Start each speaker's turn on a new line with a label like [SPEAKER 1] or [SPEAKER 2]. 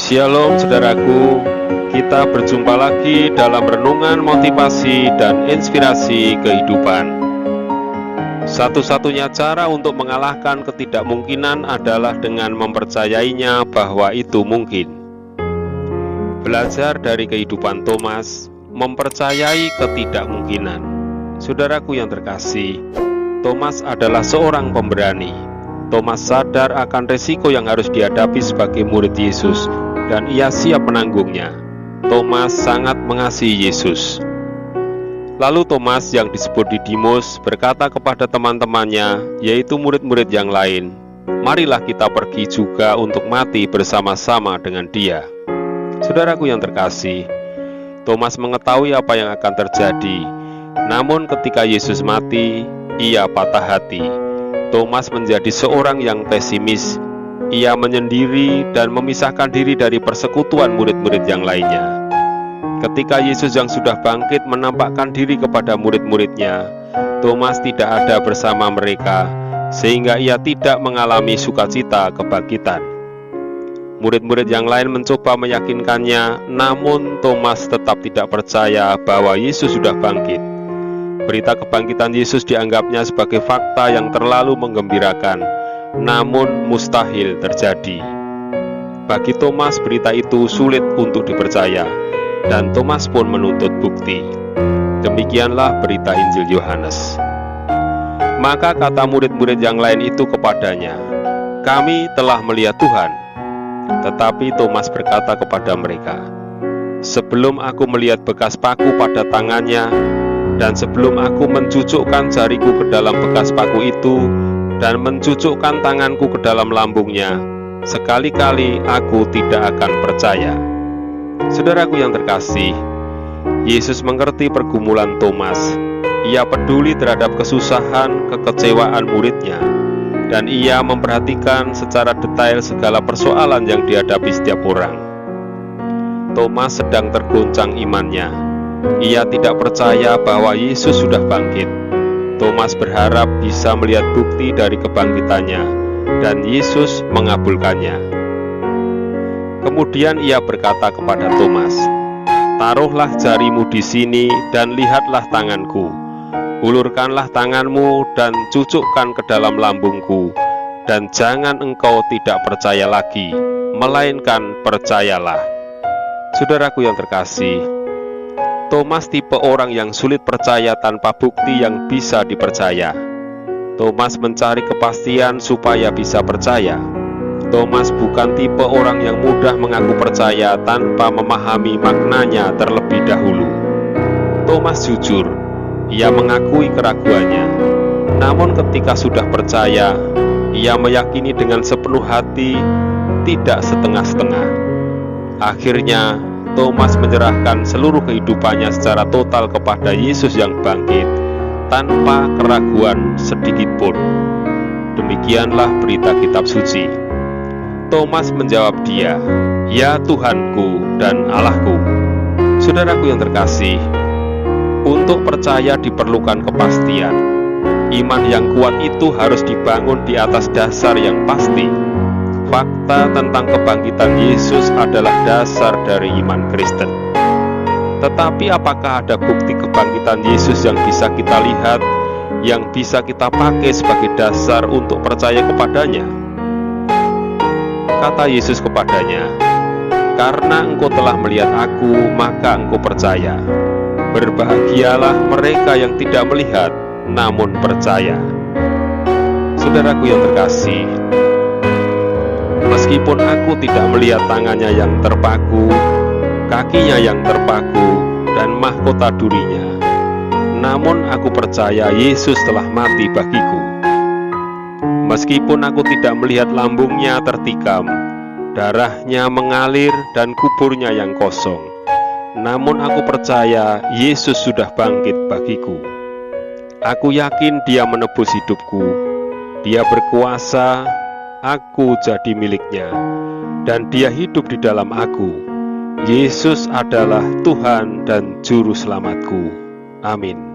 [SPEAKER 1] Shalom saudaraku, kita berjumpa lagi dalam renungan motivasi dan inspirasi kehidupan. Satu-satunya cara untuk mengalahkan ketidakmungkinan adalah dengan mempercayainya bahwa itu mungkin. Belajar dari kehidupan Thomas, mempercayai ketidakmungkinan. Saudaraku yang terkasih, Thomas adalah seorang pemberani. Thomas sadar akan resiko yang harus dihadapi sebagai murid Yesus, dan ia siap menanggungnya. Thomas sangat mengasihi Yesus. Lalu Thomas yang disebut Didimus berkata kepada teman-temannya, yaitu murid-murid yang lain, "Marilah kita pergi juga untuk mati bersama-sama dengan dia." Saudaraku yang terkasih, Thomas mengetahui apa yang akan terjadi. Namun ketika Yesus mati, ia patah hati. Thomas menjadi seorang yang pesimis. Ia menyendiri dan memisahkan diri dari persekutuan murid-murid yang lainnya. Ketika Yesus yang sudah bangkit menampakkan diri kepada murid-muridnya, Thomas tidak ada bersama mereka, sehingga ia tidak mengalami sukacita kebangkitan. Murid-murid yang lain mencoba meyakinkannya, namun Thomas tetap tidak percaya bahwa Yesus sudah bangkit. Berita kebangkitan Yesus dianggapnya sebagai fakta yang terlalu menggembirakan, namun mustahil terjadi. Bagi Thomas, berita itu sulit untuk dipercaya, dan Thomas pun menuntut bukti. Demikianlah berita Injil Yohanes. Maka kata murid-murid yang lain itu kepadanya, "Kami telah melihat Tuhan." Tetapi Thomas berkata kepada mereka, "Sebelum aku melihat bekas paku pada tangannya, dan sebelum aku mencucukkan jariku ke dalam bekas paku itu, dan mencucukkan tanganku ke dalam lambungnya, sekali-kali aku tidak akan percaya." Saudaraku yang terkasih, Yesus mengerti pergumulan Thomas. Ia peduli terhadap kesusahan, kekecewaan muridnya, dan ia memperhatikan secara detail segala persoalan yang dihadapi setiap orang. Thomas sedang tergoncang imannya. Ia tidak percaya bahwa Yesus sudah bangkit. Thomas berharap bisa melihat bukti dari kebangkitannya, dan Yesus mengabulkannya. Kemudian ia berkata kepada Thomas, "Taruhlah jarimu di sini dan lihatlah tanganku. Ulurkanlah tanganmu dan cucukkan ke dalam lambungku, dan jangan engkau tidak percaya lagi, melainkan percayalah." Saudaraku yang terkasih, Thomas tipe orang yang sulit percaya tanpa bukti yang bisa dipercaya. Thomas mencari kepastian supaya bisa percaya. Thomas bukan tipe orang yang mudah mengaku percaya tanpa memahami maknanya terlebih dahulu. Thomas jujur, ia mengakui keraguannya. Namun ketika sudah percaya, ia meyakini dengan sepenuh hati, tidak setengah-setengah. Akhirnya, Thomas menyerahkan seluruh kehidupannya secara total kepada Yesus yang bangkit, tanpa keraguan sedikit pun. Demikianlah berita kitab suci. Thomas menjawab dia, "Ya Tuhanku dan Allahku." Saudaraku yang terkasih, untuk percaya diperlukan kepastian. Iman yang kuat itu harus dibangun di atas dasar yang pasti. Fakta tentang kebangkitan Yesus adalah dasar dari iman Kristen. Tetapi apakah ada bukti kebangkitan Yesus yang bisa kita lihat, yang bisa kita pakai sebagai dasar untuk percaya kepadanya? Kata Yesus kepadanya, "Karena engkau telah melihat aku, maka engkau percaya. Berbahagialah mereka yang tidak melihat, namun percaya." Saudaraku yang terkasih, meskipun aku tidak melihat tangannya yang terpaku, kakinya yang terpaku, dan mahkota durinya, namun aku percaya Yesus telah mati bagiku. Meskipun aku tidak melihat lambungnya tertikam, darahnya mengalir dan kuburnya yang kosong, namun aku percaya Yesus sudah bangkit bagiku. Aku yakin Dia menebus hidupku. Dia berkuasa, aku jadi miliknya, dan Dia hidup di dalam aku. Yesus adalah Tuhan dan Juru Selamatku. Amin.